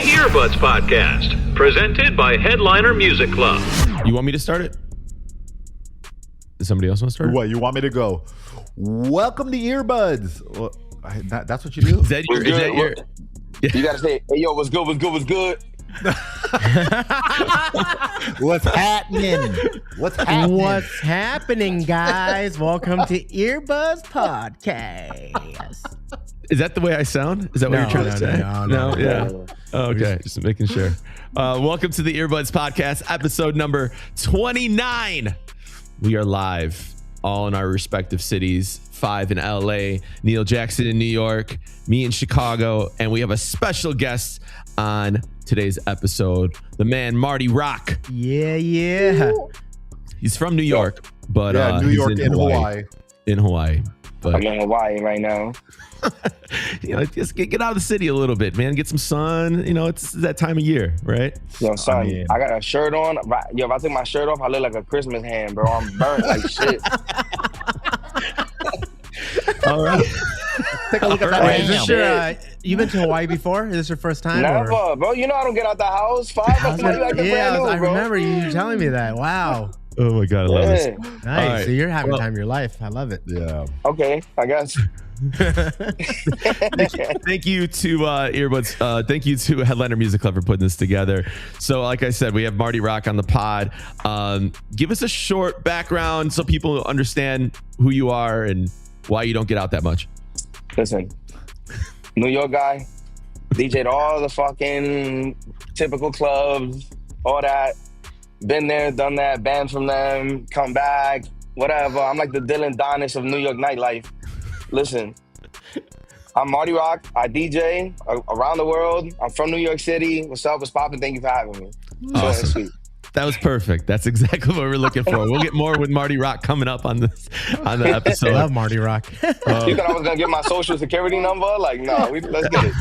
Earbuds Podcast, presented by Headliner Music Club. You want me to start it? Does somebody else want to start it? What, you want me to go? Welcome to Earbuds. Well, that's what you do? Is that your... You gotta say, hey, yo, what's good, what's good, what's good? What's happening? What's happening, guys? Welcome to Earbuds Podcast. Is that the way I sound? Is that what you're trying to say? No. Yeah. Oh, okay, just making sure. Welcome to the Earbuds Podcast, episode number 29. We are live, all in our respective cities. 5 in LA, Neil Jackson in New York, me in Chicago, and we have a special guest on today's episode, the man Marty Rock. Yeah. He's from New York, but New he's York in Hawaii. In Hawaii. But I'm in Hawaii right now. Just get out of the city a little bit, man. Get some sun. It's that time of year, right? Yo, son, I got a shirt on. Yo, if I take my shirt off, I look like a Christmas hand, bro. I'm burnt like shit. All right. Take a look at that. Wait, is this you've been to Hawaii before? Is this your first time? Never, bro. You know I don't get out the house. 5 o'clock, like brand new, I bro. remember you telling me that. Wow. Oh my God, I love this. Nice. Right. So you're having time of your life. I love it. Yeah. Okay, I guess. Thank you to Earbuds. Thank you to Headliner Music Club for putting this together. So, like I said, we have Marty Rock on the pod. Give us a short background so people understand who you are and why you don't get out that much. Listen, New York guy, DJ'd all the fucking typical clubs, all that. Been there, done that, banned from them, come back, whatever. I'm like the Dylan Donish of New York nightlife. Listen, I'm Marty Rock. I DJ around the world. I'm from New York City. What's up? What's poppin'? Thank you for having me. Awesome. Sweet. That was perfect. That's exactly what we're looking for. We'll get more with Marty Rock coming up on the episode. I love Marty Rock. You thought I was gonna get my social security number? Like, no, let's get it.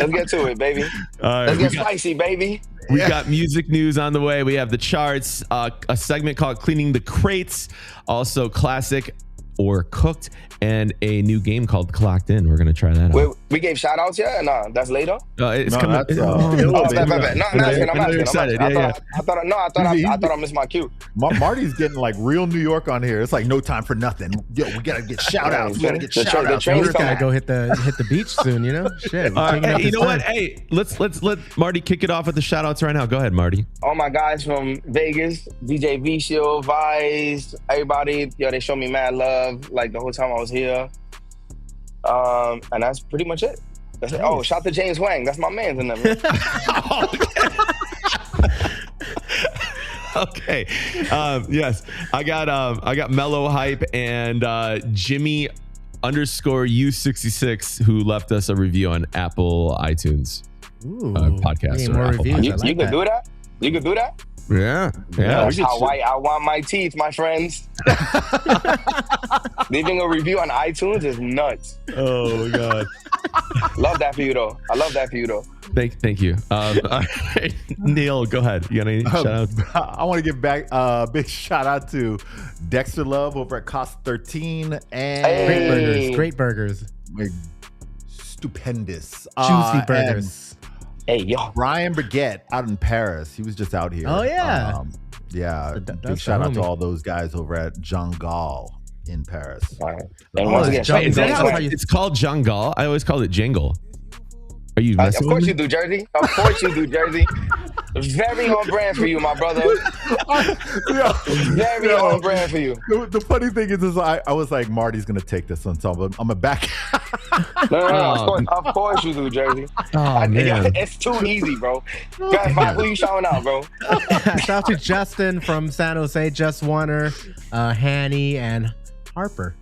Let's get to it, baby. All right, let's get spicy, baby. We got music news on the way. We have the charts, a segment called Cleaning the Crates, also classic or cooked, and a new game called Clocked In. We're going to try that out. We gave shout outs yet? No, that's later. It's coming up. I'm asking. I thought I missed my cue. Marty's getting like real New York on here. It's like no time for nothing. Yo, we gotta get shout outs. We gotta get shout outs. We're just gotta go hit the beach soon, Shit. Hey, you know what? Hey, let's let Marty kick it off with the shout outs right now. Go ahead, Marty. All my guys from Vegas, DJ Vicio, Vice, everybody, they showed me mad love like the whole time I was here. And that's pretty much it. That's it. Oh, shout to James Wang. That's my man's in them. Okay. Yes, I got Mellow Hype and Jimmy _U66 who left us a review on Apple iTunes podcast. More reviews. You could do that. You could do that. Yeah. That's how white I want my teeth, my friends. Leaving a review on iTunes is nuts. Oh my God. Love that for you though. I love that for you though. Thank you. All right. Neil, go ahead. You got any shout outs? I want to give back a big shout out to Dexter Love over at Cost 13 and Great burgers. Stupendous. Juicy burgers. Hey, yo. Brian Baguette out in Paris. He was just out here. Oh, yeah. Big shout out to all those guys over at Jangal in Paris. Right. And once again, it's called Jangal. I always called it Jangle. Are you messing Of course with me? you do, Jerzy. Of course you do, Jerzy. Very on brand for you, my brother. Very on brand for you. The funny thing is I was like, Marty's going to take this one, so I'm a back. No, of course you do, Jerzy. Oh, man. It's too easy, bro. Guys, who you shouting out, bro? Shout out to Justin from San Jose, Just Warner, Hanny, and Harper.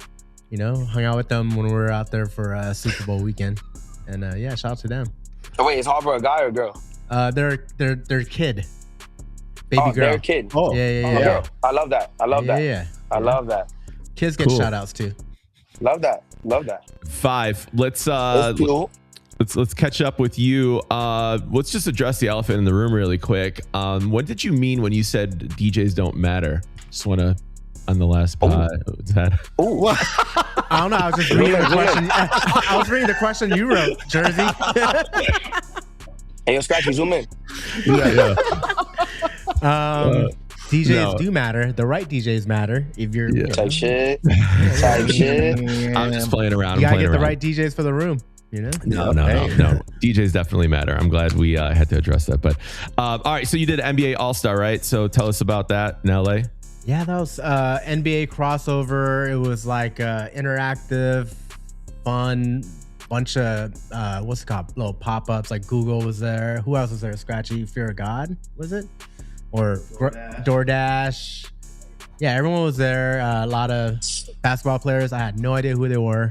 Hung out with them when we were out there for Super Bowl weekend. And shout out to them. Oh, wait, is Harper a guy or a girl? They're kid. Baby girl. They're a kid. Oh, yeah. I love that. I love that. Kids get shout outs too. Love that. 5. Let's catch up with you. Let's just address the elephant in the room really quick. What did you mean when you said DJs don't matter? Just want to on the last pod. Ooh. I don't know. I was just reading the question. I was reading the question you wrote, Jerzy. Hey, yo, Scratchy, zoom in. Yeah. DJs do matter. The right DJs matter. If you're you know, Type shit. Type shit. I'm just playing around. you gotta I'm get playing the around. right DJs for the room. You know? No. DJs definitely matter. I'm glad we had to address that. But all right, so you did NBA All-Star, right? So tell us about that in LA. Yeah, that was NBA crossover. It was like interactive, fun, bunch of what's it called? Little pop-ups. Like Google was there. Who else was there? Scratchy, Fear of God, was it? Or DoorDash. Yeah, everyone was there. A lot of basketball players. I had no idea who they were.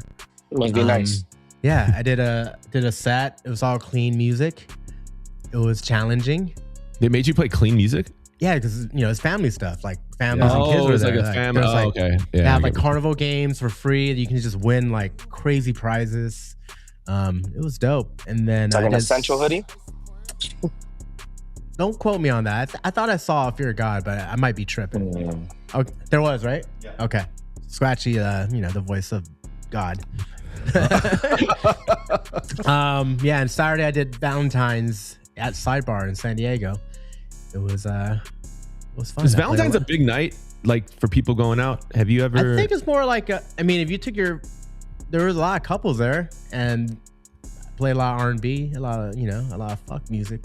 Must be nice. Yeah, I did a set. It was all clean music. It was challenging. They made you play clean music? Yeah, because it's family stuff. Like families and kids were it's there. like a family. there's, Okay. Yeah, they have I like get it. carnival games for free. You can just win like crazy prizes. It was dope. And then It's like an essential hoodie. Don't quote me on that. I thought I saw Fear of God, but I might be tripping. Oh, there was, right? Yeah. Okay. Scratchy, the voice of God. Yeah, and Saturday I did Valentine's at Sidebar in San Diego. It was fun. Is Valentine's a big night, like for people going out? Have you ever? I think it's more like if you took there was a lot of couples there and played a lot of R&B, a lot of fuck music.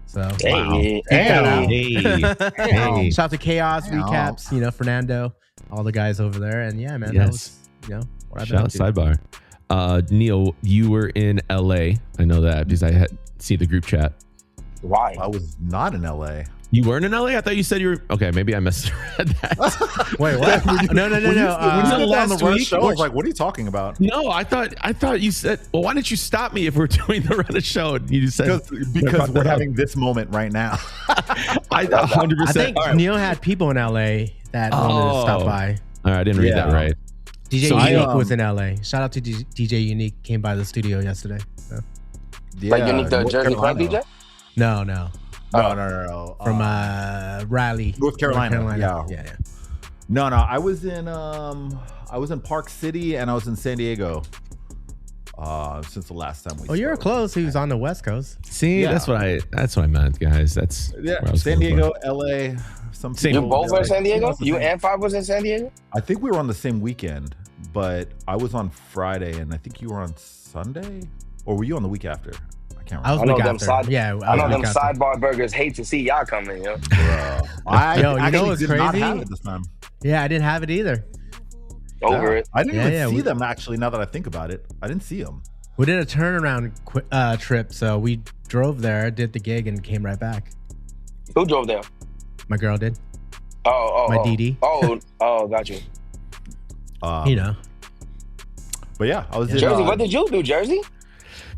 So Hey. Hey. shout out to Chaos Recaps, Fernando, all the guys over there, and yeah, man, that was what I've been Shout up out to. Sidebar. Neil, you were in LA. I know that because I had seen the group chat. Why? I was not in LA. You weren't in LA? I thought you said you were. Okay, maybe I misread that. Wait, what? No. When you said on last the Run week, show, I was like, what are you talking about? No, I thought you said. Well, why didn't you stop me if we're doing the Run of Show? And you just said Because we're having this moment right now. I 100%. I think All right. Neil had people in LA that wanted to stop by. All right, I didn't read that right. DJ So Unique was in LA. Shout out to DJ Unique. Came by the studio yesterday. So. Like Unique the North Jersey Club Carolina. DJ? No. No. From Raleigh, North Carolina. Yeah. No. I was in Park City and I was in San Diego. Since the last time we. Oh, you're spoke. close. He was on the West Coast. See, Yeah. that's what I meant, guys. That's where I was San going Diego, for. LA. Some Same. You people, both were in San Diego? You and and Five was in San Diego? I think we were on the same weekend, but I was on Friday and I think you were on Sunday, or were you on the week after? I can't I was remember. I know week them after. side- Yeah, I know was them week after. sidebar burgers hate to see y'all coming, yo. I Yo, you know actually what's did not crazy? have it this time. Yeah, I didn't have it either. Over Yeah. it. I didn't Yeah, even see we- them actually. Now that I think about it, I didn't see them. We did a turnaround trip, so we drove there, did the gig, and came right back. Who drove there? My girl did. Oh. My DD. Oh, got you. But yeah, I was in, Jersey, what did you do, Jersey?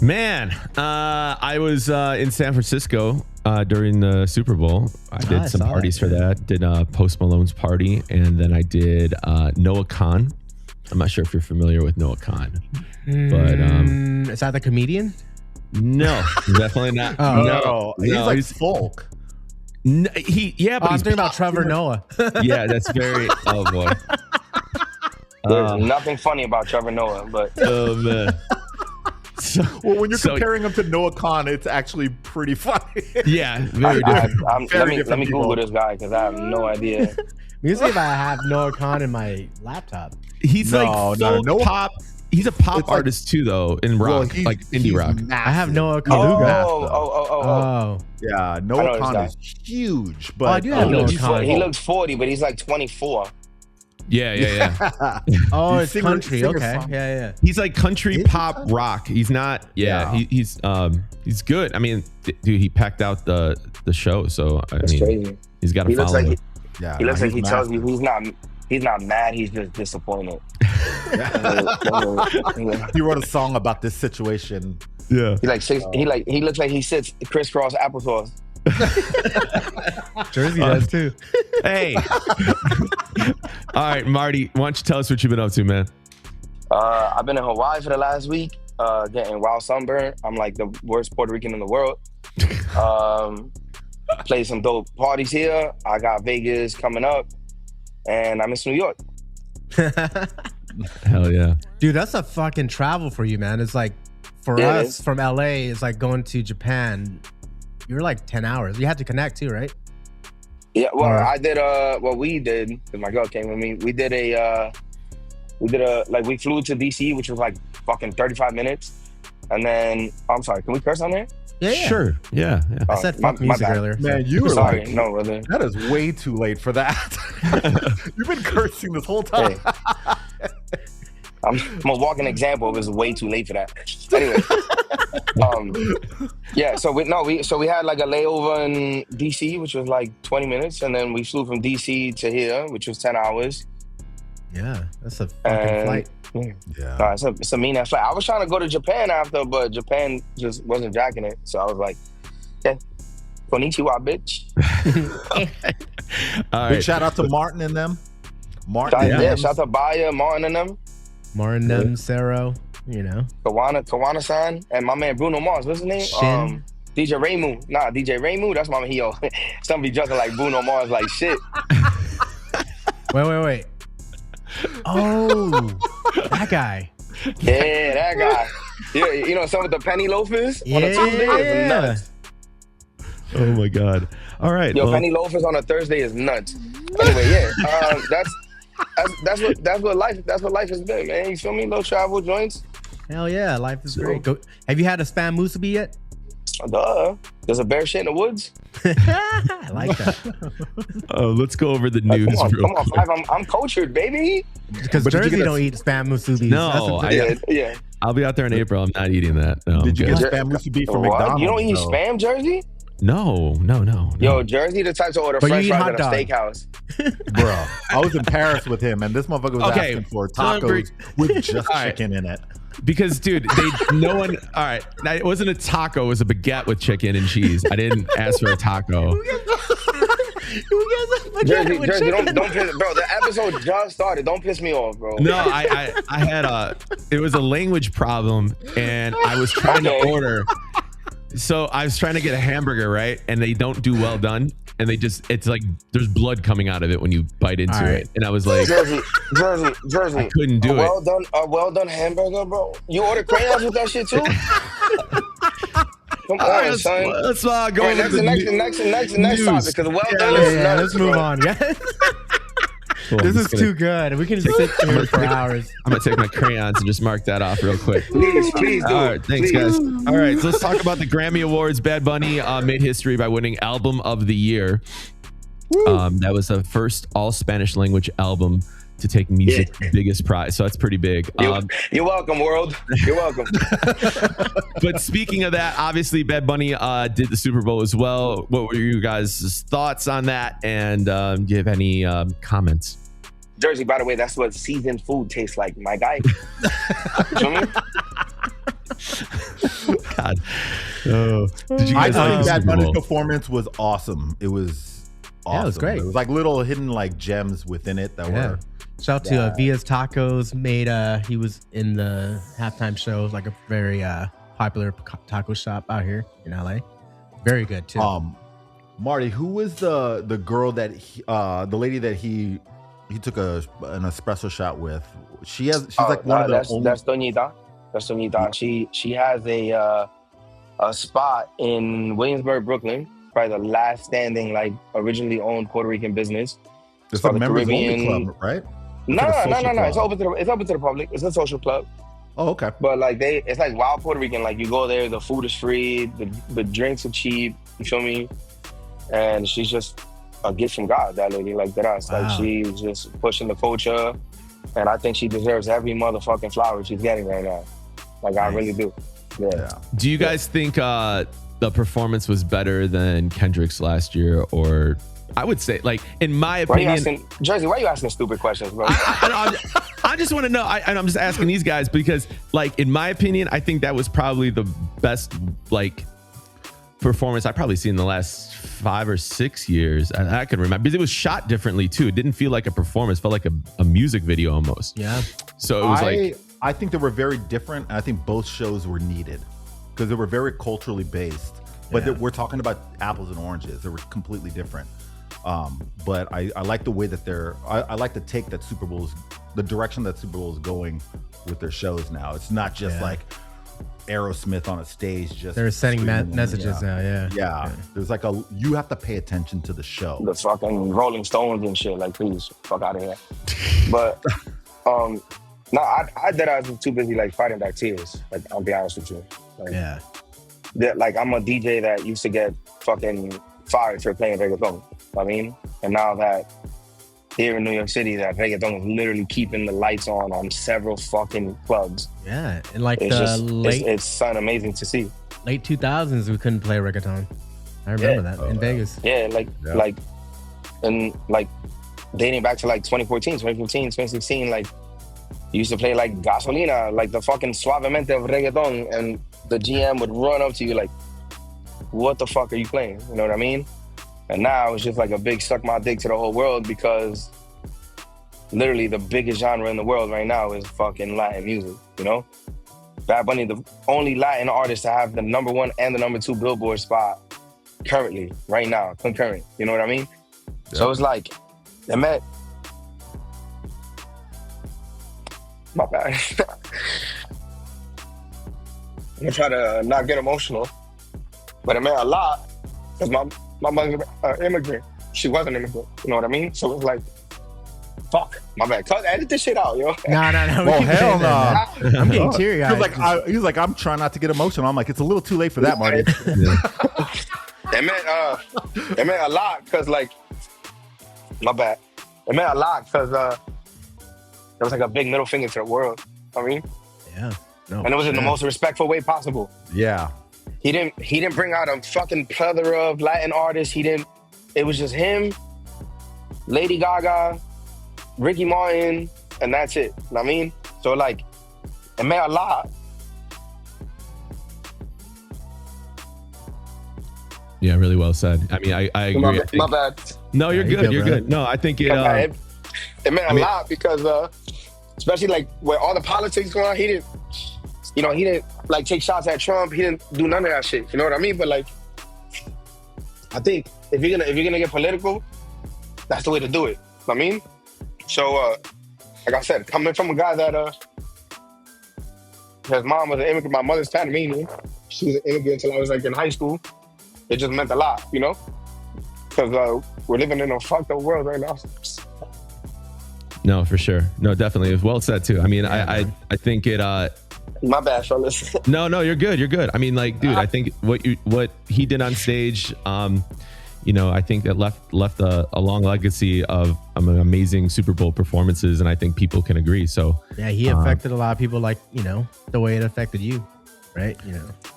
Man, I was in San Francisco during the Super Bowl. I did I some saw parties that. for that. Did Post Malone's party, and then I did Noah Khan. I'm not sure if you're familiar with Noah Khan, but Is that the comedian? no, definitely not. Oh, no, he's no, like folk. but I'm he's thinking about Trevor Noah. yeah, that's very. Oh boy. There's nothing funny about Trevor Noah, but Oh man. So, Well, when you're so- comparing him to Noah Khan, it's actually pretty funny. yeah, very different. Very let me different Google people. this guy because I have no idea. Usually, if I have Noah Khan in my laptop. He's No, like no, folk Noah- pop. He's a pop It's like- artist too, though, in rock, he's- like indie he's rock. massive. I have Noah Oh, Kaluga. oh. Yeah, I know Noah this Khan guy. is huge, but I do have He Noah looks, Khan. he looks 40, but he's like 24. Yeah. Oh, He's it's singer- country. singer Okay. song. Yeah. He's like country Is he pop country? rock. He's not. Yeah, Yeah. he's good. I mean, dude, he packed out the show. So I That's mean, crazy. he's got a He looks following. like yeah, he looks like he's he tells you massive. he's not mad. He's just disappointed. He wrote a song about this situation. yeah. He looks like he sits crisscross applesauce. Jersey does too. Hey. All right, Marty, why don't you tell us what you've been up to, man? I've been in Hawaii for the last week, getting wild sunburn. I'm like the worst Puerto Rican in the world. Played some dope parties here. I got Vegas coming up, and I miss New York. Hell yeah. Dude, that's a fucking travel for you, man. It's like for Yeah, it us is. from LA, it's like going to Japan you were like 10 hours. You had to connect too, right? Yeah, well, Or- I did, we did, because my girl came with me, we flew to DC, which was like fucking 35 minutes. And then, I'm sorry, can we curse on there? Yeah. Sure. Yeah. I said fuck music bad. earlier. Man, you were Sorry, like, no, brother. that is way too late for that. You've been cursing this whole time. Hey. I'm a walking example. It was way too late for that. Anyway, yeah. So we had like a layover in DC, which was like 20 minutes, and then we flew from DC to here, which was 10 hours. Yeah, that's a fucking flight. Yeah. No, it's a mean ass flight. I was trying to go to Japan after, but Japan just wasn't jacking it. So I was like, "Okay, konnichiwa, bitch." All Big right. shout out to Martin and them. Martin. Yeah, shout out to Baya, Martin, and them, Martin, Cero, you know. Kawana-san, and my man Bruno Mars. What's his name? Shin. DJ Raymu. Nah, DJ Raymu. That's my man. Some be dressing like Bruno Mars, like shit. Wait. Oh, that guy. Yeah, that guy. Yeah, you know, some of the penny loafers on a Tuesday is nuts. Oh my God. All right. Yo, well, penny loafers on a Thursday is nuts. Anyway, yeah, that's what life has been, man. You feel me? Little travel joints. Hell yeah, life is great. Have you had a spam musubi yet? Duh. There's a bear shit in the woods. I like that. let's go over the news. Come on, Five. I'm cultured, baby. Because But did you Jersey get a- don't eat spam musubis. No, Yeah. I'll be out there in April. I'm not eating that. No, Did you I'm get good. spam musubi from What? McDonald's? You don't eat though? spam, Jersey? No. Yo, Jersey, the type to order But you French eat fries hot at a dog. steakhouse. Bro, I was in Paris with him, and this motherfucker was Okay, asking for so I'm very- tacos with just All right. chicken in it. Because, dude, no one. All right, now, it wasn't a taco. It was a baguette with chicken and cheese. I didn't ask for a taco. Jersey, don't piss, bro. The episode just started. Don't piss me off, bro. No, I had it was a language problem, and I was trying to Okay. order. So I was trying to get a hamburger, right? And they don't do well done, and it's like there's blood coming out of it when you bite into All right. it. And I was like, Jersey. I couldn't do it. A well done hamburger, bro. You order crayons with that shit too? Come All right, on, son. let's go All right, over next the next news. topic, because well done is Yeah, nuts, let's move bro. on. Yeah. Cool, I'm This is just gonna- too good. We can sit here for hours. I'm gonna take my crayons and just mark that off real quick. Please do. All right, thanks, Please. guys. All right, so let's talk about the Grammy Awards. Bad Bunny made history by winning Album of the Year. That was the first all Spanish language album to take music's biggest prize. So that's pretty big. You're welcome, world. You're welcome. But speaking of that, obviously Bad Bunny did the Super Bowl as well. What were you guys' thoughts on that? And do you have any comments? Jersey, by the way, that's what seasoned food tastes like, my guy. Feel me? God. Oh, did you I guys like think the Bad Super Bunny's Bowl? performance was awesome. It was awesome. it was great. It was like little hidden like gems within it that were. Shout out to Via's Tacos. He was in the halftime show. It was like a very popular taco shop out here in LA. Very good too. Marty, who was the girl that the lady that he took an espresso shot with? She's like one of the only. That's Doñita. That's Doñita. She has a spot in Williamsburg, Brooklyn. Probably the last standing, like originally owned Puerto Rican business. It's called a the members only Caribbean- club, right? No. social It's open to the public. It's a social club. Oh, okay. But like it's like wild Puerto Rican. Like you go there, the food is free, the drinks are cheap. You feel me? And she's just a gift from God. That lady, like that. Like Wow. she's just pushing the culture, and I think she deserves every motherfucking flower she's getting right now. Like I really do. Yeah. Do you guys think the performance was better than Kendrick's last year? Or I would say, like, in my Why you opinion, asking, Jersey? Why you asking stupid questions, bro? I just want to know, and I'm just asking these guys because, like, in my opinion, I think that was probably the best, like, performance I've probably seen in the last 5 or 6 years. I can remember because it was shot differently too. It didn't feel like a performance; it felt like a music video almost. Yeah. So it was I think they were very different. And I think both shows were needed because they were very culturally based. But we're talking about apples and oranges. They were completely different. But I like the way that I like the take that the direction that Super Bowl is going with their shows now. It's not just like Aerosmith on a stage just They're sending screaming, messages now. Yeah. Yeah, there's like you have to pay attention to the show. The fucking Rolling Stones and shit. Like, please, fuck out of here. But no, I that I was too busy like fighting back tears. Like, I'll be honest with you. Like, Yeah. Like, I'm a DJ that used to get fucking fired for playing reggaeton. I mean, and now that here in New York City, that reggaeton is literally keeping the lights on several fucking clubs. Yeah. And like It's the just late it's something amazing to see. 2000s, we couldn't play reggaeton. I remember that in Vegas. Yeah, like dating back to like 2014, 2015, 2016, like you used to play like Gasolina, like the fucking Suavemente of reggaeton, and the GM would run up to you like, what the fuck are you playing? You know what I mean? And now it's just like a big suck my dick to the whole world, because literally the biggest genre in the world right now is fucking Latin music, you know? Bad Bunny, the only Latin artist to have the #1 and the #2 Billboard spot currently, right now, concurrent. You know what I mean? Yeah. So it's like, it meant, my bad. I'm gonna try to not get emotional, but it meant a lot, because my mother's an immigrant. She was an immigrant, you know what I mean? So it's like, fuck, my bad. Edit this shit out, yo. No. Well, hell no. I'm getting teary-eyed. He was like, I'm trying not to get emotional. I'm like, it's a little too late for that, Marty. It meant a lot, because like, my bad. It meant a lot because it was like a big middle finger to the world. I mean, yeah, no, and it was in the most respectful way possible. Yeah, he didn't bring out a fucking plethora of Latin artists. It was just him, Lady Gaga, Ricky Martin, and that's it. You know what I mean? So like, it meant a lot. Yeah, really well said. I mean, I agree. My bad. No, you're good. You're good. No, I think it meant a lot, because especially like with all the politics going on, he didn't like take shots at Trump. He didn't do none of that shit. You know what I mean? But like, I think if you're gonna get political, that's the way to do it. You know what I mean? So like I said, coming from a guy that his mom was an immigrant, my mother's Panamanian. She was an immigrant until I was like in high school. It just meant a lot, you know? Because we're living in a fucked up world right now. No, for sure. No, definitely. It was well said too. I mean, I think it. My bad, fellas. No, you're good. You're good. I mean, like, dude, I think what he did on stage, I think that left a long legacy of amazing Super Bowl performances, and I think people can agree. So yeah, he affected a lot of people, like, the way it affected you, right?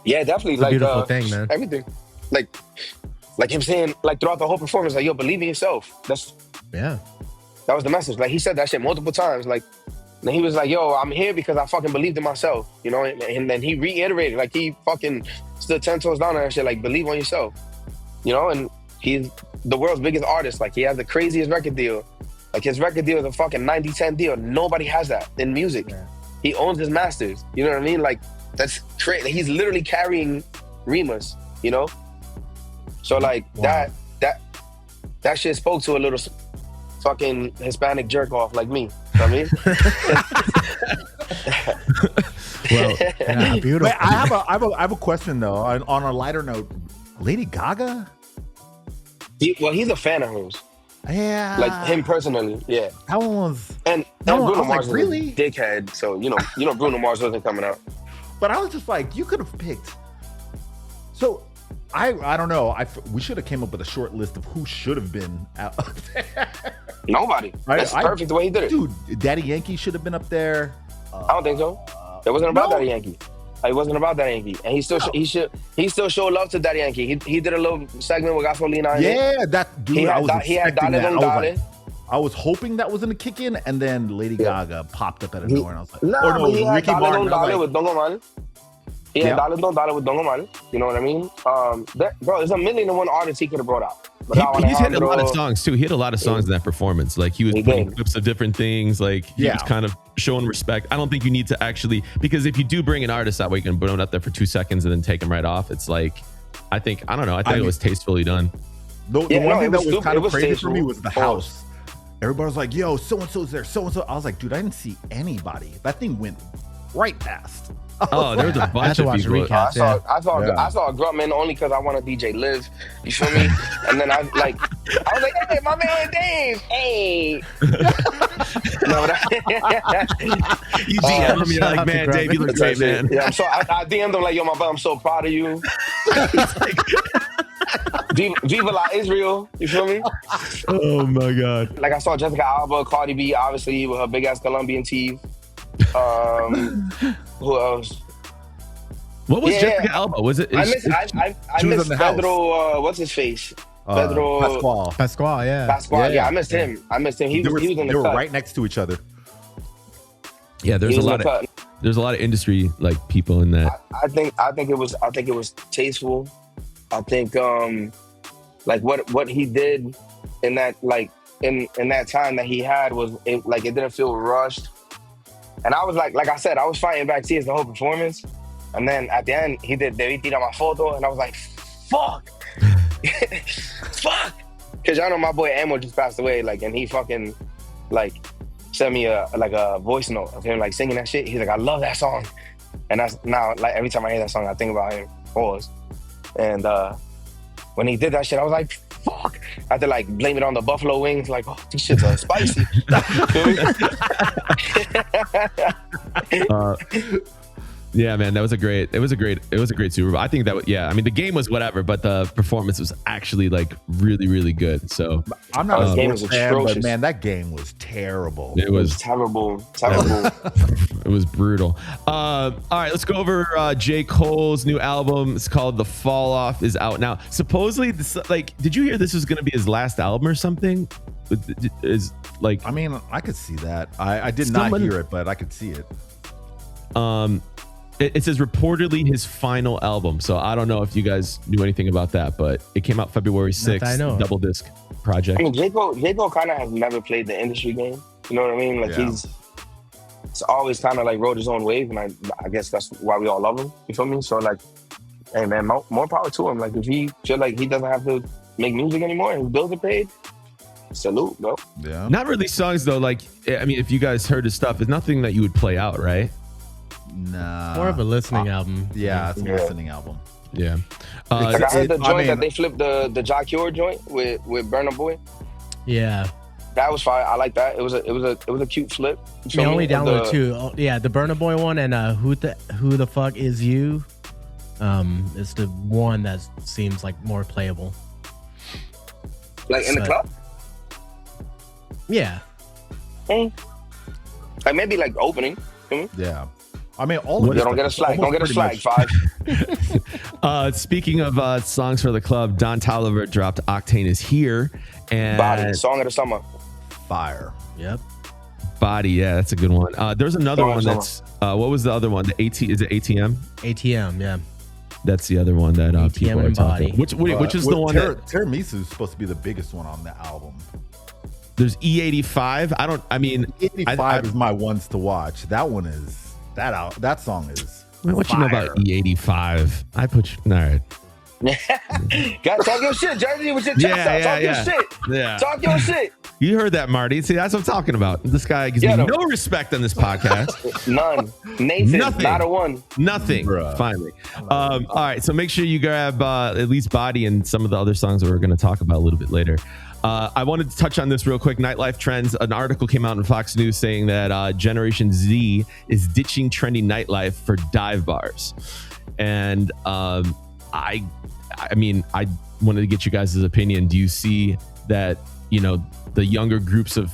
Yeah, definitely. It's a beautiful thing, man. Everything. Like him saying, like, throughout the whole performance, like, yo, believe in yourself. That was the message. Like, he said that shit multiple times. Like, and he was like, yo, I'm here because I fucking believed in myself, and then he reiterated, like, he fucking stood 10 toes down on that shit, like, believe on yourself, and he's the world's biggest artist. Like, he has the craziest record deal. Like, his record deal is a fucking 90-10 deal. Nobody has that in music. Yeah. He owns his masters. You know what I mean? Like, that's crazy. He's literally carrying Rimas, So like, wow. that shit spoke to a little fucking Hispanic jerk off like me. You know what I mean? Well, yeah, beautiful. Wait, I have a question though. On a lighter note, Lady Gaga? He's a fan of hers. Yeah. Like him personally, yeah. That one was. And Bruno Mars was really? a dickhead, so Bruno Mars wasn't coming out. But I was just like, you could have picked. So I don't know. We should have came up with a short list of who should have been out there. Nobody. That's perfect the way he did it. Dude, Daddy Yankee should have been up there. I don't think so. It wasn't about Daddy Yankee. It wasn't about Daddy Yankee, and he still showed love to Daddy Yankee. He did a little segment with Gasolina. Yeah, that dude. He had Dale Don Dale. I was hoping that was gonna kick in, and then Lady Gaga popped up out of nowhere, and I was like, he had Dale Don Dale with Don Omar. He had Dale Don Dale with Don Omar. You know what I mean? Bro, there's 1,000,001 artists he could have brought out. He's hit a lot of songs too. He had a lot of songs in that performance. Like he was putting clips of different things. Like he was kind of showing respect. I don't think you need to actually, because if you do bring an artist that way, you can put him out there for 2 seconds and then take him right off. It's like, I think it was tastefully done. The one thing that was kind of crazy for me was the house. Everybody was like, yo, so-and-so's there, so-and-so. I was like, dude, I didn't see anybody. That thing went right past. Oh, there was a I had bunch to of watch people. recaps. I saw Gruntman only because I want to DJ Live. You feel me? And then I was like, hey, my man Dave. Hey. No, You DM him, you're like, man, Dave, you look great, man. Yeah, I DM'd him like, yo, my brother, I'm so proud of you. Viva la Israel. You feel me? Oh my God. Like I saw Jessica Alba, Cardi B, obviously with her big ass Colombian teeth. Who else? What was Jessica Alba? Was it? I miss Pedro. What's his face? Pedro Pascual. Pascual. Yeah, I missed him. He was in the They cut. were right next to each other. Yeah, there's a lot of industry like people in that. I think it was tasteful. I think like what he did in that in that time that he had was it didn't feel rushed. And I was like I said, I was fighting back tears the whole performance. And then at the end, he did Debí tirar my foto, and I was like, fuck. Fuck. Because y'all know my boy Amo just passed away, and he fucking, sent me a voice note of him, singing that shit. He's like, I love that song. And that's now, every time I hear that song, I think about him. Pause. And when he did that shit, I was like, fuck. I had to, blame it on the buffalo wings. Oh, these shits are spicy. Yeah, man, it was a great Super Bowl. I think the game was whatever, but the performance was actually really, really good. So I'm not a game was sports fan, atrocious. but man, that game was terrible. It was terrible. It was brutal. All right, let's go over J. Cole's new album. It's called The Fall Off, is out now. Supposedly, did you hear this was going to be his last album or something? I mean, I could see that. I did not hear it, but I could see it. It says reportedly his final album. So I don't know if you guys knew anything about that, but it came out February 6th, double disc project. I mean, J. Cole kind of has never played the industry game. You know what I mean? He's always kind of rode his own wave, and I guess that's why we all love him. You feel me? So hey man, more power to him. If he feel like he doesn't have to make music anymore and his bills are paid, salute, bro. Yeah. Not really songs though. If you guys heard his stuff, it's nothing that you would play out, right? Nah. More of a listening album. Yeah, it's a listening album. Yeah. I heard the joint that they flipped the Ja Cure joint with Burna Boy. Yeah. That was fire. I like that. It was a cute flip. We only downloaded two. Oh, yeah, the Burna Boy one and who the fuck is you? Is the one that seems more playable. In the club? Yeah. Maybe opening. Yeah. I mean, all of it. Don't get a flag. Don't get a flag, Five. Speaking of songs for the club, Don Toliver dropped Octane Is Here. And Body, song of the summer. Fire. Yep. Body, yeah, that's a good one. There's another one that's, what was the other one? Is it ATM? ATM, yeah. That's the other one that people are talking about. Which is the one that... Tiramisu is supposed to be the biggest one on the album. There's E85. E85 is my ones to watch. That one is... That song is what fire. You know about E85? I put you... All right. Gotta talk your shit, Jerzy, with your chest out. Talk your shit. Yeah. Talk your shit. You heard that, Marty. See, that's what I'm talking about. This guy gives me no respect on this podcast. None. Nathan, Nothing. not a one. Nothing. Bruh. Finally. All right, so make sure you grab at least Body and some of the other songs that we're going to talk about a little bit later. I wanted to touch on this real quick. Nightlife trends. An article came out on Fox News saying that Generation Z is ditching trendy nightlife for dive bars. And I wanted to get you guys' opinion. Do you see that, the younger groups of,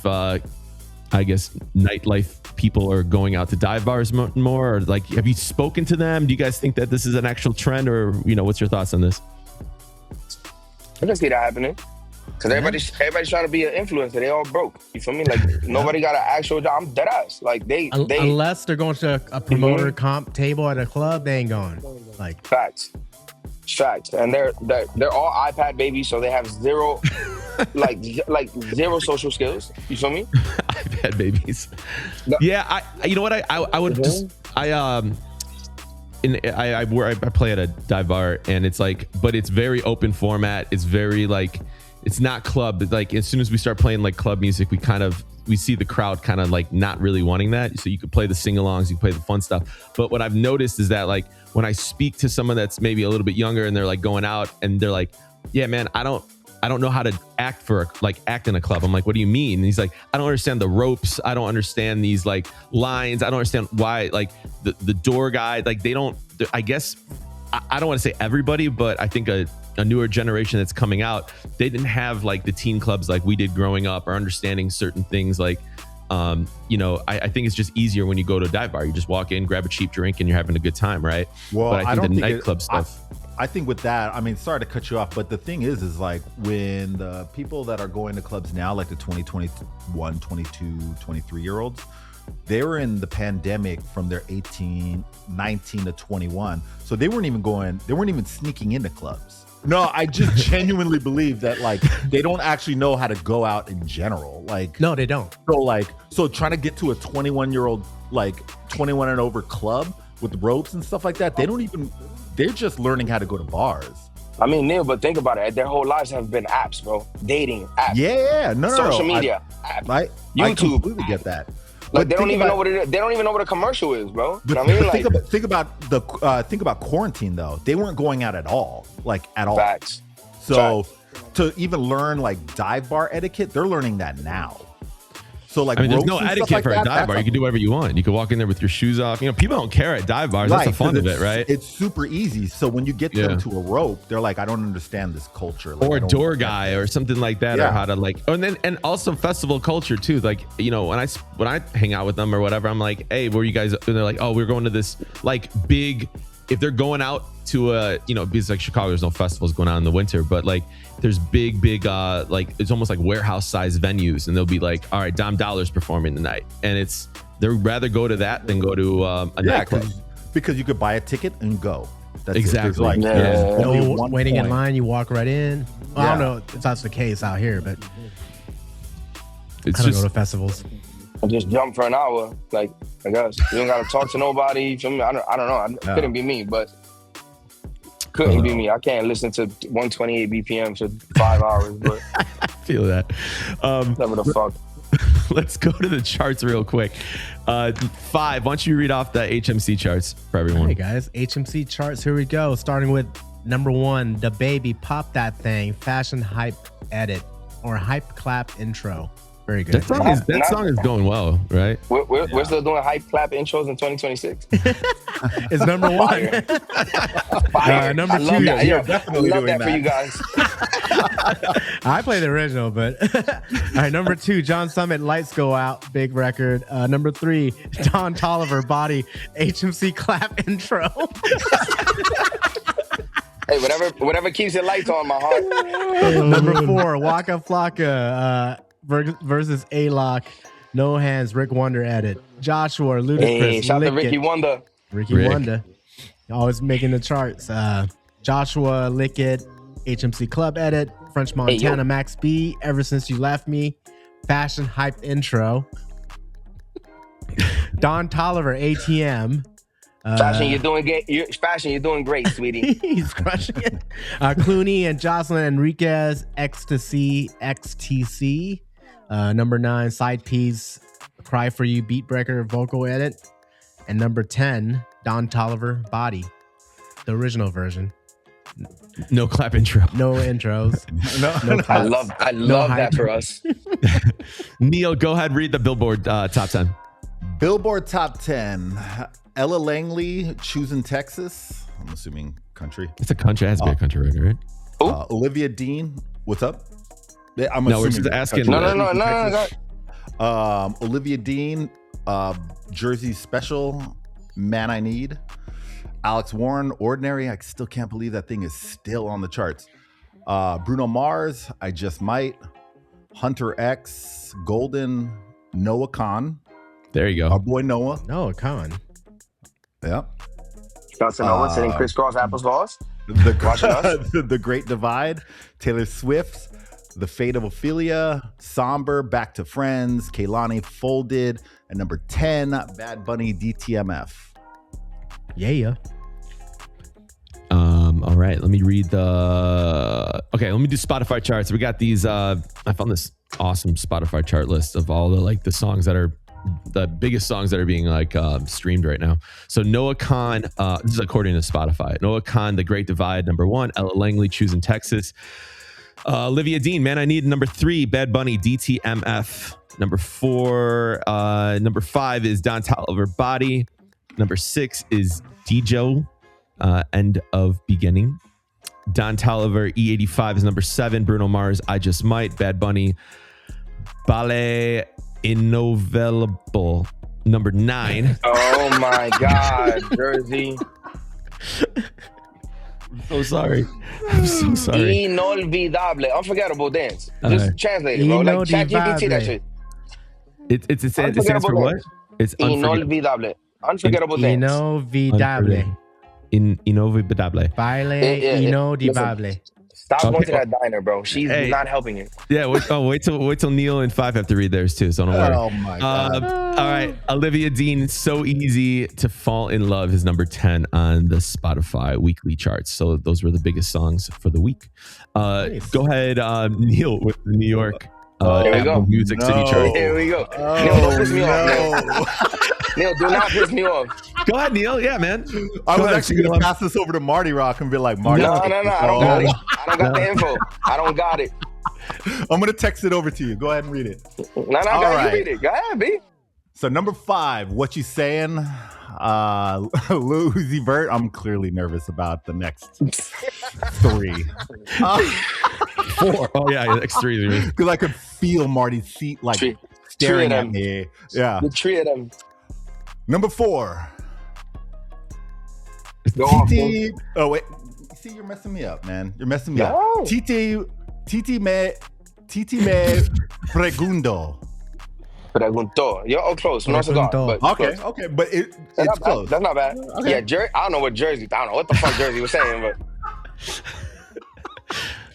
nightlife people are going out to dive bars more? Or have you spoken to them? Do you guys think that this is an actual trend, or, what's your thoughts on this? I can see that happening. Because everybody's trying to be an influencer. They all broke. You feel me? Nobody got an actual job. I'm dead ass. They unless they're going to a promoter comp table at a club, they ain't going. Facts. And they're all iPad babies, so they have zero zero social skills. You feel me? iPad babies. Yeah, you know what? I would just I play at a dive bar, and it's but it's very open format. It's very it's not club. But like as soon as we start playing like club music, we see the crowd kind of like not really wanting that. So you could play the sing-alongs, you play the fun stuff. But what I've noticed is that like when I speak to someone that's maybe a little bit younger and they're like going out and they're like, yeah, man, I don't know how to act in a club. I'm like, what do you mean? And he's like, I don't understand the ropes. I don't understand these like lines. I don't understand why like the door guy, like they don't, I guess, I don't want to say everybody, but I think a newer generation that's coming out, they didn't have like the teen clubs like we did growing up or understanding certain things like, I think it's just easier when you go to a dive bar. You just walk in, grab a cheap drink and you're having a good time, right? Well, but I think the nightclub stuff. I think with that, I mean, sorry to cut you off, but the thing is like when the people that are going to clubs now, like the 20, 21, 22, 23-year-olds, they were in the pandemic from their 19 to 21. So they weren't even sneaking into clubs. No, I just genuinely believe that like they don't actually know how to go out in general. Like, no, they don't. So trying to get to a 21-year-old, like 21 and over club with ropes and stuff like that, they're just learning how to go to bars. I mean, Neil, but think about it. Their whole lives have been apps, bro. Dating apps. Yeah, no. Social media apps. YouTube. I completely get that. Like they don't even know what it is. They don't even know what a commercial is, bro. You know what I mean? Like, think about quarantine though. They weren't going out at all, like at all. Facts. So to even learn like dive bar etiquette, they're learning that now. So like, I mean, there's no etiquette for a dive bar. You can do whatever you want. You can walk in there with your shoes off. You know, people don't care at dive bars. That's the fun of it, right? It's super easy. So when you get them to a rope, they're like, I don't understand this culture. Like, or a door guy or something like that, or how to like, and also festival culture too. Like, you know, when I hang out with them or whatever, I'm like, hey, where are you guys? And they're like, oh, we're going to this like big. If they're going out to because like Chicago, there's no festivals going on in the winter, but like there's big like it's almost like warehouse size venues, and they'll be like, all right, Dom Dollar's performing tonight, and they'd rather go to that than go to a nightclub because you could buy a ticket and go. That's exactly. Like, no waiting in line, you walk right in. Well, I don't know if that's the case out here, but it's I don't just go to festivals. I just jump for an hour. Like, I guess you don't gotta talk to nobody. You feel me? I don't know. It couldn't be me, but couldn't be me. I can't listen to 128 BPM for 5 hours. But I feel that. Never the fuck. Let's go to the charts real quick. 5. Why don't you read off the HMC charts for everyone? Hey guys, HMC charts. Here we go. Starting with number 1, The Baby, Pop That Thing, Fashion Hype Edit or Hype Clap Intro. Very good. That song is going well, right? We're still doing hype clap intros in 2026. It's number 1. Fire. Number 2. You're definitely love doing that for you guys. I play the original, but all right. Number 2, John Summit, Lights Go Out, big record. Number 3, Don Tolliver, Body, HMC Clap Intro. Hey, whatever keeps your lights on, my heart. Number 4, Waka Flocka versus A-Lock, No Hands, Rick Wonder edit. Joshua, Ludacris, hey, shout out to Ricky Wonder. Rick Wonder, always making the charts. Joshua, Lick It, HMC Club edit. French Montana, Max B, Ever Since You Left Me, Fashion Hype Intro. Don Tolliver, ATM. Fashion, you're doing great, sweetie. He's crushing it. Clooney and Jocelyn Enriquez, Ecstasy, XTC. Number 9, Side Piece, Cry For You, Beatbreaker, vocal edit. And number 10, Don Tolliver, Body, the original version. No clap intro. No intros. no I love that for us. Neil, go ahead, read the Billboard top 10. Billboard top 10. Ella Langley, Choosing Texas. I'm assuming country. It's a country. It has to be a country record, right? Olivia Dean. What's up? I'm we're just asking. No. Olivia Dean, Jersey Special, Man I Need. Alex Warren, Ordinary. I still can't believe that thing is still on the charts. Bruno Mars, I Just Might. Hunter X, Golden, Noah Khan. There you go. Our boy Noah. Noah Khan. Yep. Shout out to sitting crisscross applesauce. The Great Divide, Taylor Swift, The Fate of Ophelia, Somber, Back to Friends, Kehlani, Folded, and number 10, Bad Bunny, DTMF. Yeah. All right, let me read the Okay, let me do Spotify charts. We got these. I found this awesome Spotify chart list of all the songs that are the biggest songs that are being streamed right now. So Noah Khan, this is according to Spotify. Noah Khan, The Great Divide, number 1. Ella Langley, Choosing Texas. Olivia Dean, Man I Need, number 3. Bad Bunny, DTMF, number 4. Number 5 is Don Toliver, Body. Number 6 is DJ, End of Beginning. Don Toliver, E85 is number 7. Bruno Mars, I Just Might. Bad Bunny, Ballet Innovable, number 9. Oh my God, Jerzy. I'm so sorry. I'm so sorry. Inolvidable, unforgettable dance. Just translate it, bro. Like ChatGPT that shit. It stands for what? It's Inolvidable. Unforgettable dance. Inolvidable. Inolvidable. Baile inolvidable. Stop going to that diner, bro. She's not helping you. Yeah, wait till Neil and 5 have to read theirs too, so don't worry. Oh my God. All right, Olivia Dean, So Easy to Fall in Love is number 10 on the Spotify weekly charts. So those were the biggest songs for the week. Nice. Go ahead, Neil with the New York Apple Music City No. chart. Here we go. Oh, Neil, don't piss me off. Neil, do not piss me off. Go ahead, Neil. Yeah, man. I Go was ahead, actually going to pass this over to Marty Rock and be like, Marty. No. I don't got it. I don't got the info. I don't got it. I'm going to text it over to you. Go ahead and read it. No, All right. you read it. Go ahead, B. So number 5, What You Saying? Lil Uzi Vert. I'm clearly nervous about the next 3. 4. Oh yeah, X3. Because I could feel Marty's feet like staring at me. Yeah. The 3 of them. Number 4. Go on, TT. Oh wait. See, you're messing me up, man. You're messing me No. up. TT me pregundo. Preguntó. You're all close. No cigar, but Okay, close. okay, but it's That's close. That's not bad. Okay. Yeah, Jersey. I don't know what Jersey. I don't know what the fuck Jersey was saying, but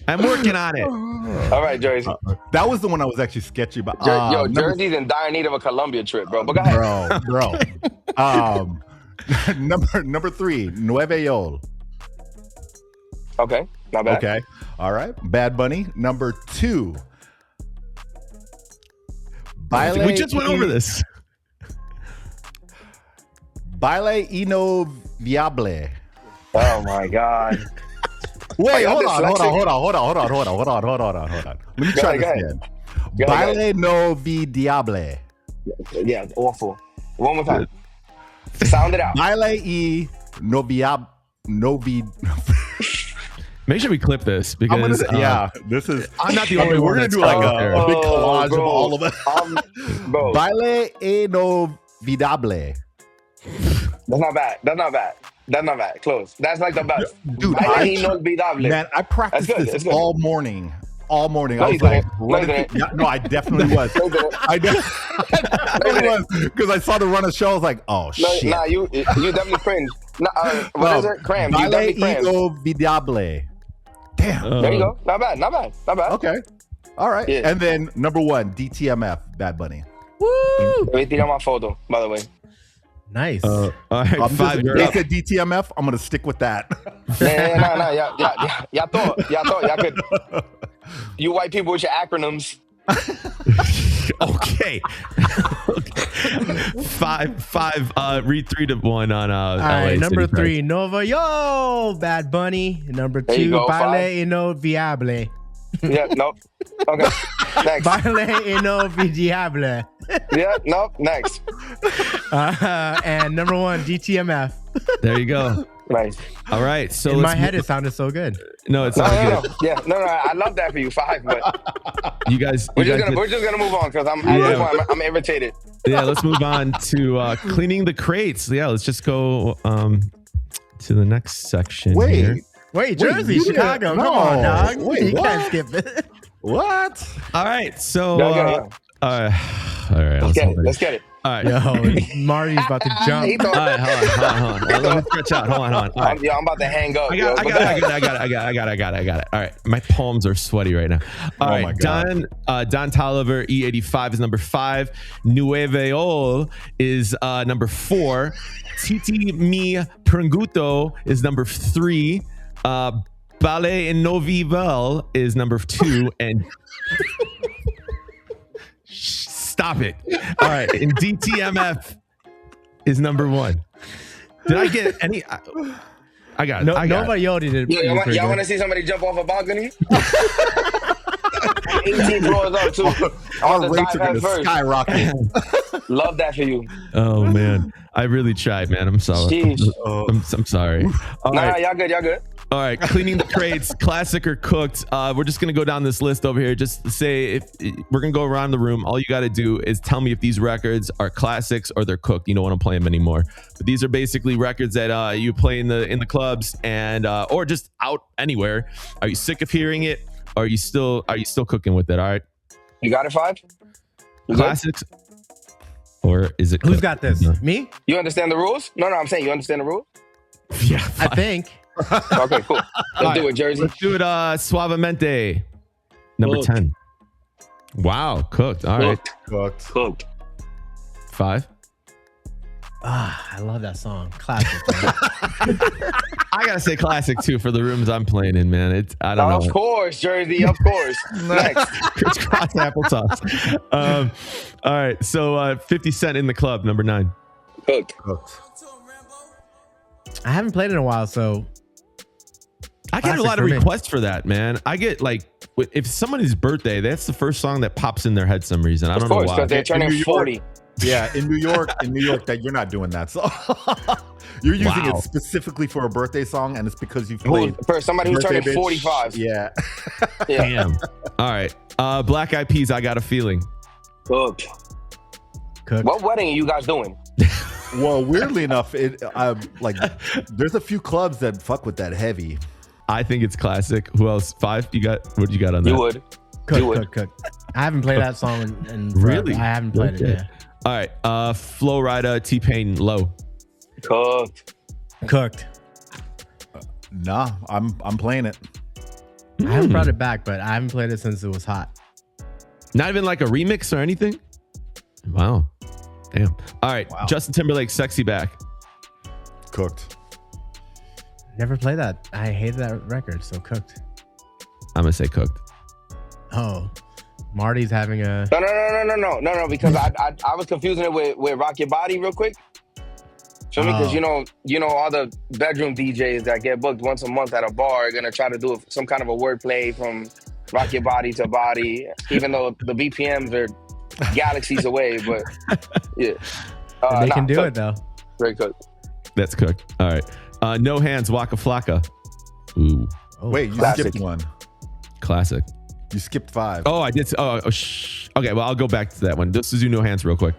I'm working on it. all right, Jersey. That was the one I was actually sketchy about. Jersey's in dire need of a Colombia trip, bro. But go ahead. bro. Number 3, Nueve Yol. Okay, not bad. Okay, all right. Bad Bunny. Number 2. We just went over this. Baile Inolvidable. Oh my God. Wait, y'all hold on. dyslexic? Let me try this again. Go ahead. Baile Inolvidable. Yeah, awful. One more time. Sound it out. Baile Inolvidable. Make sure we clip this because this is. I'm not the only one. We're gonna that's do like out there. a big collage bro. of all of it. Bro, Baile Inolvidable. that's not bad. That's not bad. Close. That's like the best. Dude, Baile inolvidable. Man, I practiced That's good, this that's good. all morning. I No, was you like, didn't. what No, if you he- no, I definitely was. I definitely was because I saw the run of show. I was like, oh shit. Nah, you definitely cringe. What is it? Cram. You Baile definitely cringe. Inolvidable. Damn. There you go. Not bad. Okay. All right. Yeah. And then number 1, DTMF, Bad Bunny. Wait, tira my photo, by the way. Nice. All right, 5. You're They up. said DTMF. I'm gonna stick with that. Nah. Y'all thought y'all could. You white people with your acronyms. Okay. 5. Read 3 to 1 on All LA right, number City 3, Nova Yo, Bad Bunny. Number There you 2, go, Baile Inolvidable. Yeah, nope. Okay. Next. Baile Inolvidable. Yeah, nope. Next. And number 1, DTMF. There you go. Nice. All right. So In my let's head, move- it sounded so good. No, it's No. not good. Yeah, no. I love that for you, 5. But You guys. we're you just guys gonna did- move on because I'm at this Yeah. point, I'm irritated. Yeah, let's move on to cleaning the crates. Yeah, let's just go to the next section here. Wait, Jersey, you Chicago. didn't- Come on, no. dog. Wait, you what? can't skip it. What? All right. So, Yeah. all right. Let's get it. All right. Yo, Marty's about to He jump. All thought, right. Hold on. Let me stretch out. Hold on. All right. I'm about to hang up. I yo. got it. All right. My palms are sweaty right now. All Oh right. my God. Don Toliver, E85 is number 5. Nueve Ol is number 4. Titi Mi Pranguto is number 3. Ballet in Novivel is number 2, and stop it. All right, and DTMF is number 1. Did I get any? I got it. No, I got nobody yelled it. Y'all want to see somebody jump off a balcony? 18 floors up too. Our rates are going to skyrocket. Love that for you. Oh man, I really tried, man. I'm sorry. Jeez. I'm sorry. All Nah, right. y'all good. Y'all good. All right, cleaning the crates, classic or cooked. We're just gonna go down this list over here. Just to say, if we're gonna go around the room, all you got to do is tell me if these records are classics or they're cooked. You don't want to play them anymore. But these are basically records that you play in the clubs and or just out anywhere. Are you sick of hearing it? Or are you still cooking with it? All right, You got it, 5? You good? classics, or is it? Who's cooked? got this? No. Me? You understand the rules? No, I'm saying you understand the rules. Yeah, I fine. think. Okay, cool. Let's do it, Jersey. Let's do it. Suavemente, number Cooked. 10. Wow, cooked. All right, Cooked. 5. I love that song. Classic. Man. I gotta say classic too for the rooms I'm playing in, man. I don't know. Of course, Jersey. Of course. Next. Crisscross applesauce. All right, so 50 Cent in the Club, number 9. Cooked. I haven't played in a while, so I get a Classic lot of for me. requests for that, man. I get like if somebody's birthday, that's the first song that pops in their head some reason. I Of don't know course, why. because they're In turning New York. 40. Yeah, in New York, that you're not doing that. So you're using Wow. it specifically for a birthday song, and it's because you've played For somebody who's Birthday turning Bitch. 45. Yeah. Yeah. Damn. All right. Black Eyed Peas, I Got a Feeling. Cooked. cooked. What wedding are you guys doing? Well, weirdly enough, there's a few clubs that fuck with that heavy. I think it's classic. Who else? 5? You got? What you got on that? You would. Cooked. I haven't played that song in forever. Really? I haven't played Okay. it. Yeah. All right. Flow Rida, T-Pain, Low. Cooked. Cooked. Nah, I'm playing it. I haven't brought it back, but I haven't played it since it was hot. Not even like a remix or anything? Wow. Damn. All right. Wow. Justin Timberlake, Sexy Back. Cooked. Never played that. I hated that record, so cooked. I'm going to say cooked. Oh, Marty's having a. No, because I was confusing it with Rock Your Body real quick. Feel me? Because you know all the bedroom DJs that get booked once a month at a bar are gonna try to do some kind of a wordplay from Rock Your Body to Body, even though the BPMs are galaxies away. But yeah, They can do it though. Very cooked. That's cooked. All right. No Hands, Waka Flocka. Ooh, Oh, Wait, you Classic. skipped one. classic. You skipped 5. Oh, I did. Shh. Okay, well, I'll go back to that one. Let's just do No Hands real quick.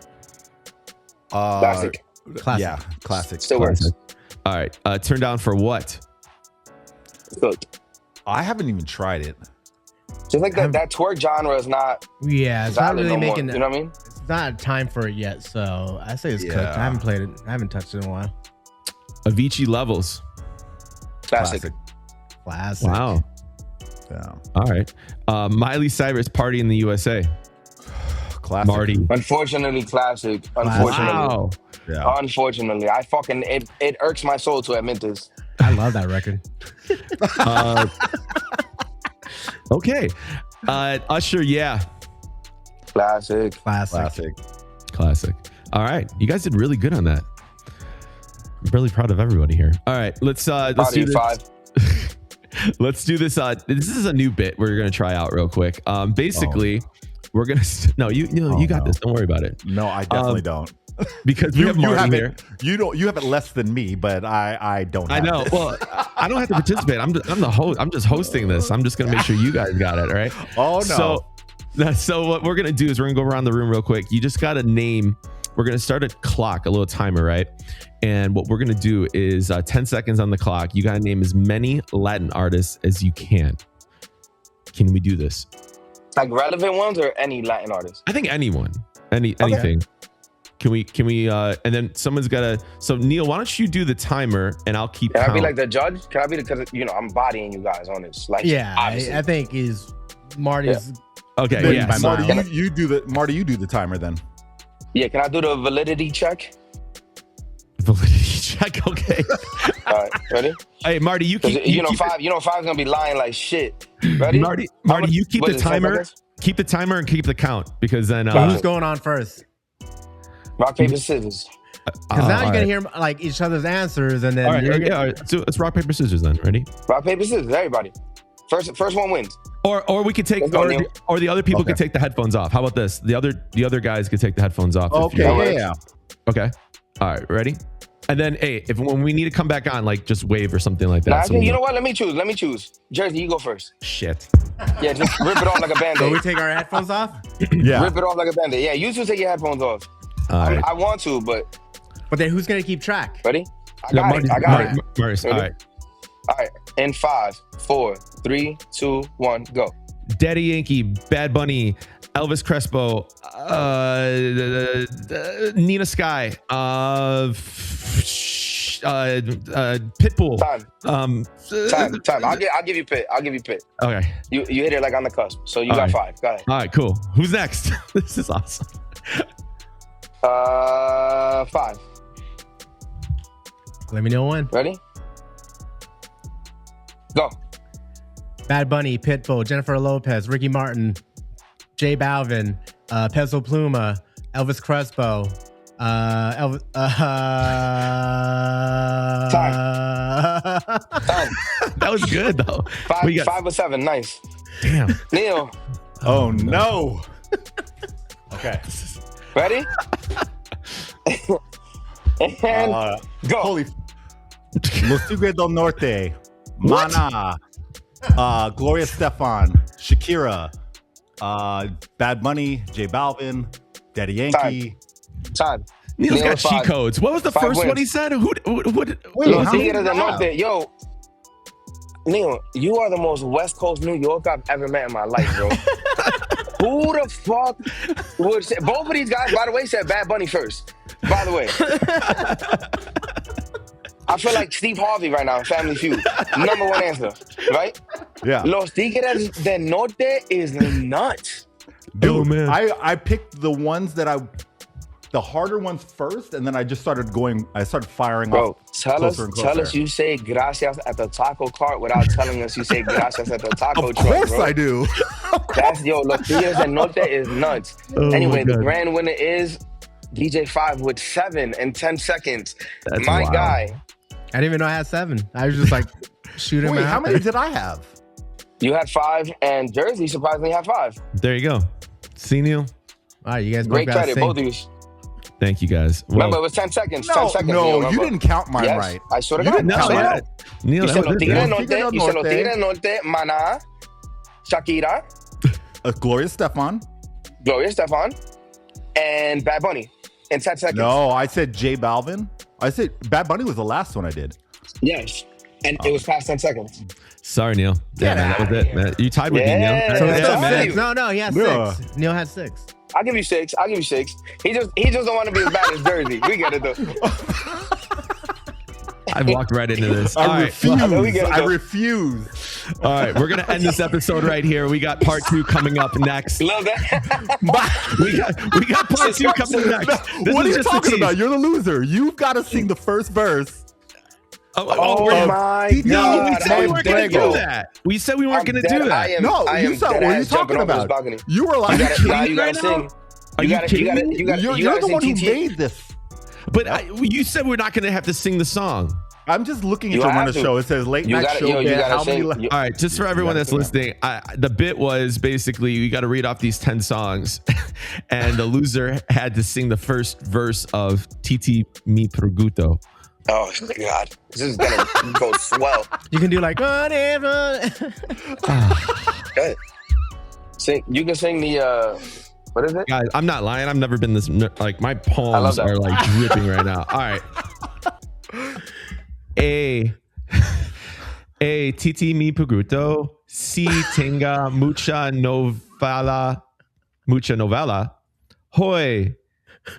Classic. Classic. Yeah, classic. Still works. Classic. All right. Turn Down for What? Cooked. I haven't even tried it. Just like that twerk genre is not Yeah, it's not valid really no more. making. You know what I mean? It's not time for it yet, so I say it's cooked. Yeah. I haven't played it. I haven't touched it in a while. Avicii Levels. Classic. Classic. Wow. Yeah. All right. Miley Cyrus, Party in the USA. Classic. Marty. Unfortunately, classic. Unfortunately. Wow. Yeah. Unfortunately, it irks my soul to admit this. I love that record. Okay. Usher, yeah. Classic. Classic. Classic. All right. You guys did really good on that. I'm really proud of everybody here. All right. Let's do Body this. 5. Let's do this. This is a new bit we're gonna try out real quick. Basically, we're gonna. No, you got this. Don't worry about it. No, I definitely don't. Because we have Marty here. You have it less than me, but I don't. I have know. it. Well, I don't have to participate. I'm the host. I'm just hosting this. I'm just gonna make sure you guys got it. All right. Oh no. So what we're gonna do is we're gonna go around the room real quick. You just got to name. We're gonna start a clock, a little timer, right? And what we're gonna do is 10 seconds on the clock. You gotta name as many Latin artists as you can. Can we do this? Like relevant ones or any Latin artist? I think anyone, anything. Can we? And then someone's gotta. So Neil, why don't you do the timer and I'll keep. Can I be count. like the judge? Can I be because I'm bodying you guys on this? Like Yeah, obviously. I think is Marty's. Okay. Then, Yeah. by so- mile. you do the timer then. Yeah, can I do the validity check? Validity check. Okay. All right, ready? Hey, Marty, you keep Five's gonna be lying like shit. Ready? Marty, you keep what the is it, 10 timer. seconds? Keep the timer and keep the count because then So who's going on first? Rock, paper, scissors. Because now you're gonna hear like each other's answers, and then all right. So it's rock paper scissors then. Ready? Rock, paper, scissors. Everybody. First one wins. Or we could take or the other people could take the headphones off. How about this? The other guys could take the headphones off. Okay, yeah. Okay. All right. Ready? And then, hey, when we need to come back on, like just wave or something like that. Nah, you know what? Let me choose. Jerzy, you go first. Shit. Yeah, just rip it off like a Band-Aid. So we take our headphones off? Yeah. Rip it off like a Band-Aid. Yeah, you two take your headphones off. All right. I want to, but then who's gonna keep track? ready? I got it. Marty, all right. All right. In 5, 4, 3, 2, 1, go. Daddy Yankee, Bad Bunny, Elvis Crespo, Nina Sky, Pitbull. Time. I'll give you Pit. Okay. You hit it like on the cusp. So you All got right. 5. Go ahead. All right, cool. Who's next? This is awesome. 5. Let me know when. Ready? Go. Bad Bunny, Pitbull, Jennifer Lopez, Ricky Martin, J Balvin, Peso Pluma, Elvis Crespo, Time. That was good though. 5 or 7. Nice. Damn. Neil. Oh no. Okay. Ready? And go. Holy. Los Tigres del Norte. Mana. Gloria Estefan. Shakira. Bad Bunny. J Balvin. Daddy Yankee. Time. Neil's got was 5. cheat codes. What was the 5 first wins. one he said? What? Los how Tigres many del do you Norte. Yo, Neil, you are the most West Coast New Yorker I've ever met in my life, bro. Who the fuck would say? Both of these guys, by the way, said Bad Bunny first. By the way. I feel like Steve Harvey right now in Family Feud. Number 1 answer, right? Yeah. Los Tigres del Norte is nuts. Dude, Oh, man. I picked the ones the harder ones first, and then I just started firing Bro, off. tell us you say gracias at the taco cart without telling us you say gracias at the taco Of truck, course bro. I do. That's Los Tigres del Norte is nuts. Oh, Anyway, my the God. grand winner is DJ 5 with 7 in 10 seconds. That's My wild. guy. I didn't even know I had 7. I was just like shooting Wait, them how out many there. did I have? You had 5, and Jerzy surprisingly had 5. There you go. See, Neil. All right, you guys both Great got credit, sing. both of you. Thank you guys. Well, Remember, it was 10 seconds. 10 seconds. Neil, No, remember? you didn't count mine Yes, right. I swear to You God. didn't no, count I swear to mine. God. Neil, You that said Los was it, Tigres del man. Norte, you said Los Tigres del Norte, Mana, Shakira, Gloria Estefan. Gloria Estefan, and Bad Bunny in 10 seconds. No, I said J Balvin. I said Bad Bunny was the last one I did. Yes. And it was past 10 seconds. Sorry, Neil. Yeah, man, that was it, man. You tied with me, Neil. Yeah. So That's it's it, still man. 6. No, he had 6. Yeah. Neil had 6. I'll give you 6. He just don't want to be as bad as Jerzy. We get it though. I walked right into this. All I right. refuse. I know we get it, I though. refuse. All right. We're going to end this episode right here. We got part 2 coming up next. Love that. We got part 2 coming next. This What are is you just a talking tease. about? You're the loser. You've got to sing the first verse. Oh we're- my No, we God. said we I'm weren't going to dead, bro. do that. We said we weren't I'm going to dead. do I that. am- No, I you am said dead what are you ass jumping talking over this about? balcony. You were like, You gotta kidding right sing. now? Are you kidding me? you're gotta the sing one who TT. made this. But you said we're not going to have to sing the song. I'm just looking at You your have run a to. show. It says late You night gotta- show. yo, you band, gotta how many sing. le- All right, just for everyone that's listening, the bit was basically you got to read off these 10 songs, and the loser had to sing the first verse of Titi Mi Perguto. Oh my God. This is gonna go swell. You can do like whatever. Good. Sing. You can sing the what is it? Guys, I'm not lying. I've never been this like my love palms that. are like dripping right now. All right. Titi Mi Perguto, si tenga mucha novela, hoy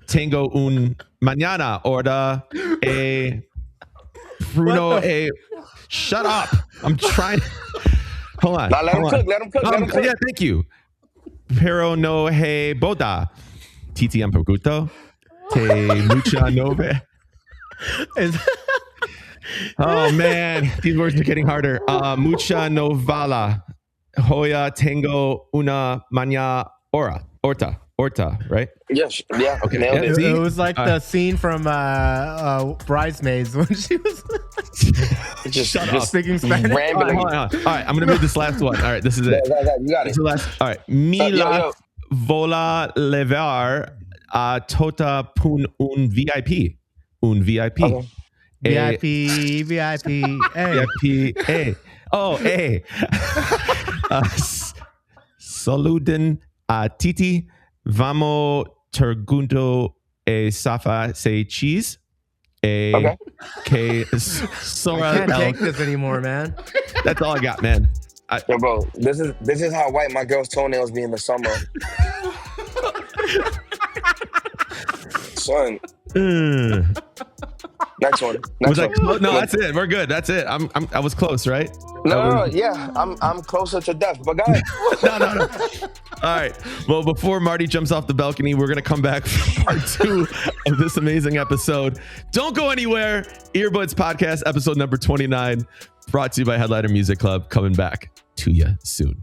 tengo un mañana orda Bruno shut up. I'm trying. Hold on. Now let him hold cook. on. Let him cook. Let him cook. Yeah, thank you. Pero no he boda. Titi en Perguto. Te mucha nove. Is- Oh man, these words are getting harder. Mucha novala. Hoya tengo una maña Orta, right? Yes. Yeah. Okay. Nailed it. It was like the scene from Bridesmaids when she was Just speaking Spanish. rambling. Hold on. All right, I'm gonna read this last one. All right, this is it. You got This is it. the last. All right, Mila vola levar a tota pun un VIP. Un VIP. Okay. VIP. VIP. A. Oh, A. Saluden a Titi. Vamo tergundo e safa se cheese. Okay. Que I sora. can't take this anymore, man. That's all I got, man. Yo, bro, this is how white my girl's toenails be in the summer. Son. Next one. Was I close? No, that's it. We're good. That's it. I was close, right? No, yeah. I'm closer to death, but go ahead. No. All right. Well, before Marty jumps off the balcony, we're gonna come back for part 2 of this amazing episode. Don't go anywhere. Earbuds Podcast, episode number 29, brought to you by Headliner Music Club. Coming back to you soon.